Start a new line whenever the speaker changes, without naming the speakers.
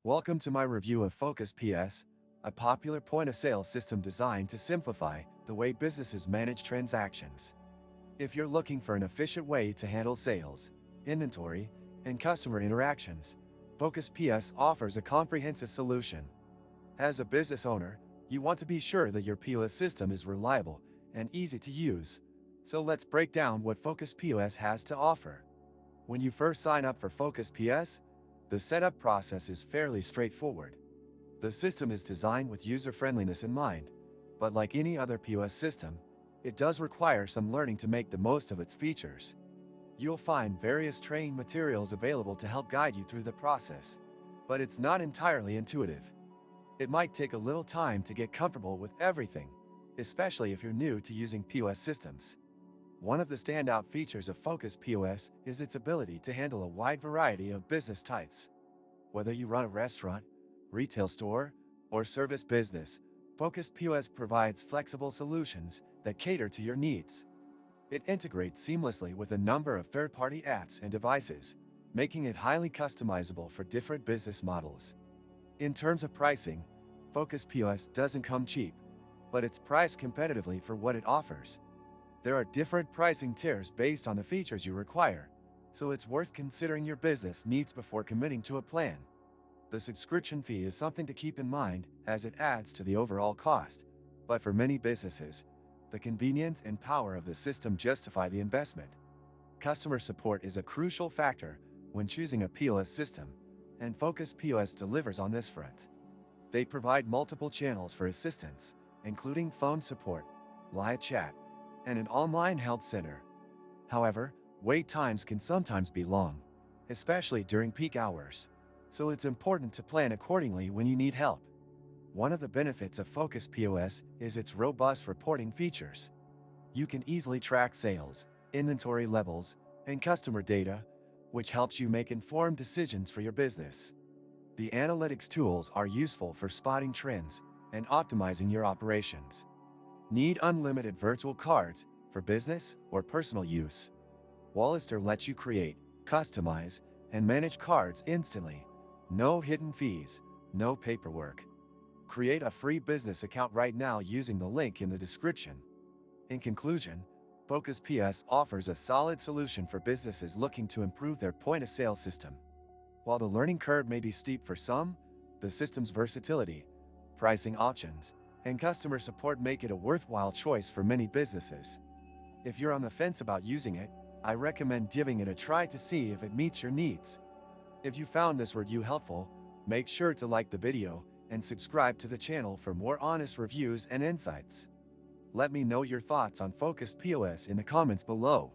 Welcome to my review of Focus PS, a popular point-of-sale system designed to simplify the way businesses manage transactions. If you're looking for an efficient way to handle sales, inventory, and customer interactions, Focus PS offers a comprehensive solution. As a business owner, you want to be sure that your POS system is reliable and easy to use. So let's break down what Focus POS has to offer. When you first sign up for Focus PS, the setup process is fairly straightforward. The system is designed with user-friendliness in mind, but like any other POS system, it does require some learning to make the most of its features. You'll find various training materials available to help guide you through the process, but it's not entirely intuitive. It might take a little time to get comfortable with everything, especially if you're new to using POS systems. One of the standout features of Focus POS is its ability to handle a wide variety of business types. Whether you run a restaurant, retail store, or service business, Focus POS provides flexible solutions that cater to your needs. It integrates seamlessly with a number of third-party apps and devices, making it highly customizable for different business models. In terms of pricing, Focus POS doesn't come cheap, but it's priced competitively for what it offers. There are different pricing tiers based on the features you require, so it's worth considering your business needs before committing to a plan. The subscription fee is something to keep in mind as it adds to the overall cost, but for many businesses, the convenience and power of the system justify the investment. Customer support is a crucial factor when choosing a POS system, and Focus POS delivers on this front. They provide multiple channels for assistance, including phone support, live chat, and an online help center. However, wait times can sometimes be long, especially during peak hours, so it's important to plan accordingly when you need help. One of the benefits of Focus POS is its robust reporting features. You can easily track sales, inventory levels, and customer data, which helps you make informed decisions for your business. The analytics tools are useful for spotting trends and optimizing your operations. Need unlimited virtual cards for business or personal use? Wallister lets you create, customize, and manage cards instantly. No hidden fees, no paperwork. Create a free business account right now using the link in the description. In conclusion, Focus PS offers a solid solution for businesses looking to improve their point-of-sale system. While the learning curve may be steep for some, the system's versatility, pricing options, and customer support make it a worthwhile choice for many businesses. If you're on the fence about using it, I recommend giving it a try to see if it meets your needs. If you found this review helpful, make sure to like the video and subscribe to the channel for more honest reviews and insights. Let me know your thoughts on Focus POS in the comments below.